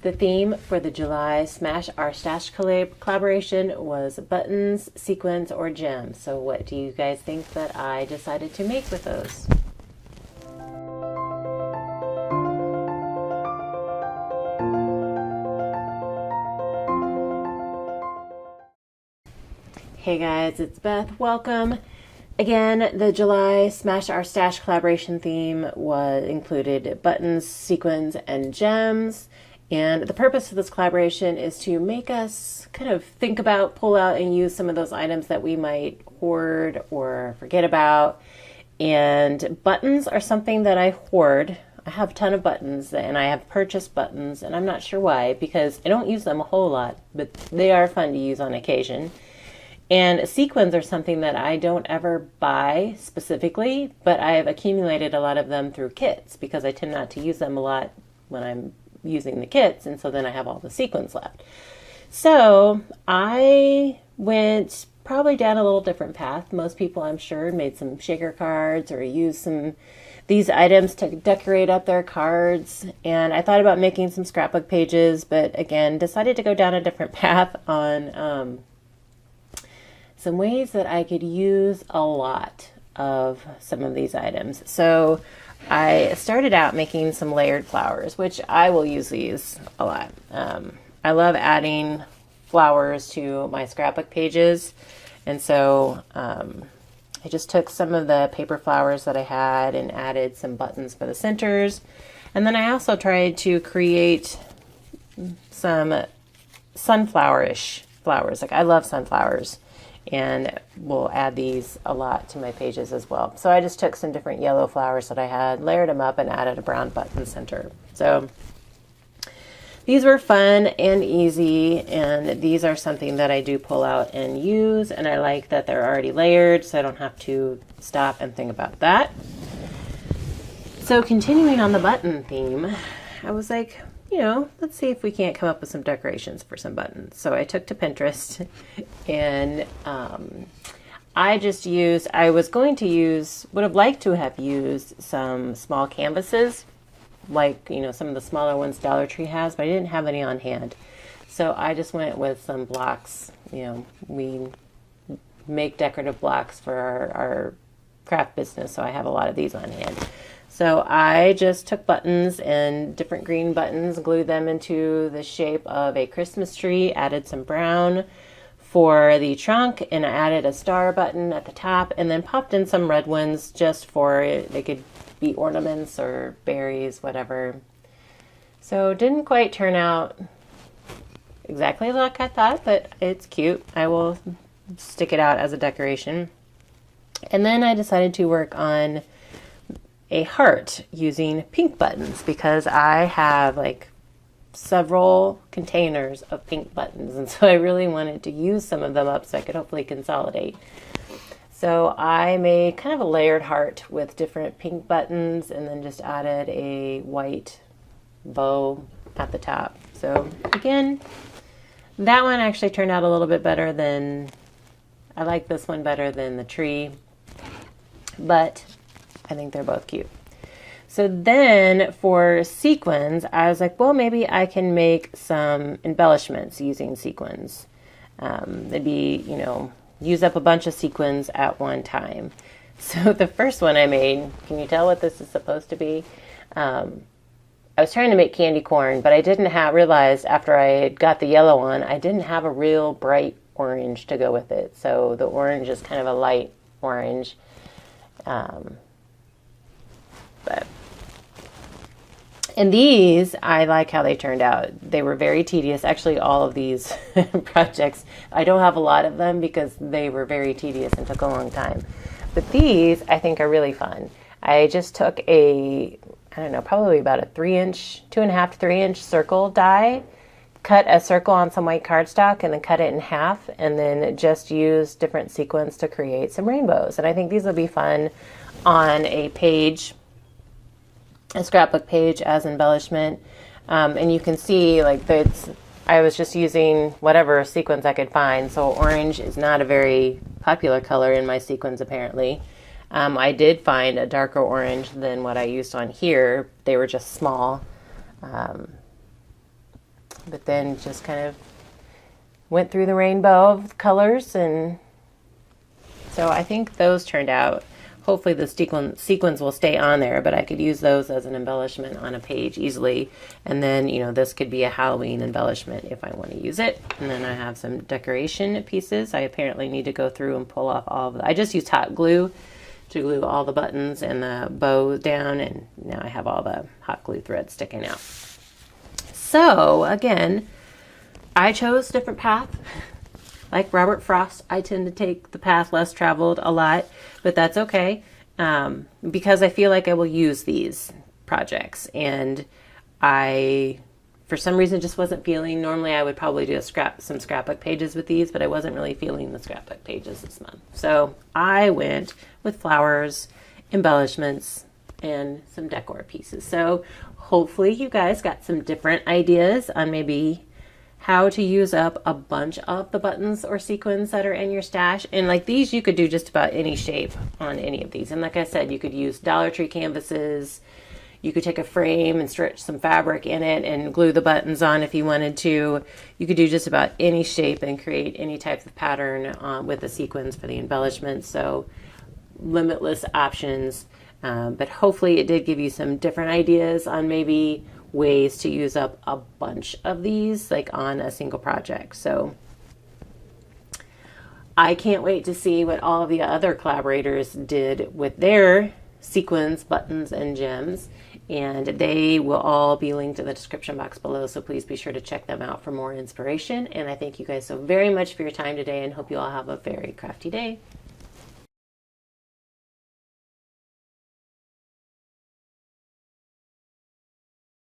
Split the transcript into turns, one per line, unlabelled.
The theme for the July Smash Our Stash collaboration was buttons, sequins, or gems. So what do you guys think that I decided to make with those? Hey guys, it's Beth. Welcome. Again, the July Smash Our Stash collaboration theme included buttons, sequins, and gems. And the purpose of this collaboration is to make us kind of think about, pull out, and use some of those items that we might hoard or forget about. And buttons are something that I hoard. I have a ton of buttons, and I have purchased buttons, and I'm not sure why, because I don't use them a whole lot, but they are fun to use on occasion. And sequins are something that I don't ever buy specifically, but I have accumulated a lot of them through kits because I tend not to use them a lot when I'm using the kits, and so then I have all the sequins left. So I went probably down a little different path. Most people, I'm sure, made some shaker cards or used these items to decorate up their cards. And I thought about making some scrapbook pages, but again, decided to go down a different path on some ways that I could use a lot of some of these items. So I started out making some layered flowers, which I will use these a lot. I love adding flowers to my scrapbook pages. And so I just took some of the paper flowers that I had and added some buttons for the centers. And then I also tried to create some sunflower-ish flowers. Like I love sunflowers, and we'll add these a lot to my pages as well. So I just took some different yellow flowers that I had, layered them up, and added a brown button center. So these were fun and easy, and these are something that I do pull out and use, and I like that they're already layered, so I don't have to stop and think about that. So continuing on the button theme, I was like, let's see if we can't come up with some decorations for some buttons. So I took to Pinterest, and would have liked to have used some small canvases, like, some of the smaller ones Dollar Tree has, but I didn't have any on hand. So I just went with some blocks. We make decorative blocks for our craft business, so I have a lot of these on hand. So I just took buttons and different green buttons, glued them into the shape of a Christmas tree, added some brown for the trunk, and I added a star button at the top, and then popped in some red ones just they could be ornaments or berries, whatever. So it didn't quite turn out exactly like I thought, but it's cute. I will stick it out as a decoration. And then I decided to work on a heart using pink buttons because I have like several containers of pink buttons, and so I really wanted to use some of them up so I could hopefully consolidate. So I made kind of a layered heart with different pink buttons and then just added a white bow at the top. So again, that one actually turned out a little bit better I like this one better than the tree, but I think they're both cute. So then for sequins, I was like, well, maybe I can make some embellishments using sequins. It'd be, use up a bunch of sequins at one time. So the first one I made, can you tell what this is supposed to be? I was trying to make candy corn, but I didn't realize after I got the yellow one, I didn't have a real bright orange to go with it. So the orange is kind of a light orange. And these, I like how they turned out. They were very tedious. Actually, all of these projects, I don't have a lot of them because they were very tedious and took a long time. But these, I think, are really fun. I just took probably about a 2.5 to 3 inch circle die, cut a circle on some white cardstock, and then cut it in half, and then just used different sequins to create some rainbows. And I think these will be fun on a scrapbook page as embellishment. And you can see I was just using whatever sequins I could find. So orange is not a very popular color in my sequins apparently. I did find a darker orange than what I used on here. They were just small. but then just kind of went through the rainbow of colors, and so I think those turned out. Hopefully the sequins will stay on there, but I could use those as an embellishment on a page easily. And then, you know, this could be a Halloween embellishment if I want to use it. And then I have some decoration pieces. I apparently need to go through and pull off all of the, I just used hot glue to glue all the buttons and the bow down, and now I have all the hot glue threads sticking out. So again, I chose a different path. Like Robert Frost, I tend to take the path less traveled a lot, but that's okay, because I feel like I will use these projects, and I, for some reason, just wasn't feeling. Normally I would probably do some scrapbook pages with these, but I wasn't really feeling the scrapbook pages this month. So I went with flowers, embellishments, and some decor pieces. So hopefully you guys got some different ideas on maybe how to use up a bunch of the buttons or sequins that are in your stash. And like these, you could do just about any shape on any of these. And like I said, you could use Dollar Tree canvases. You could take a frame and stretch some fabric in it and glue the buttons on if you wanted to. You could do just about any shape and create any type of pattern with the sequins for the embellishment. So limitless options. But hopefully it did give you some different ideas on maybe ways to use up a bunch of these like on a single project. So I can't wait to see what all of the other collaborators did with their sequins, buttons, and gems, and they will all be linked in the description box below, so please be sure to check them out for more inspiration. And I thank you guys so very much for your time today, and hope you all have a very crafty day.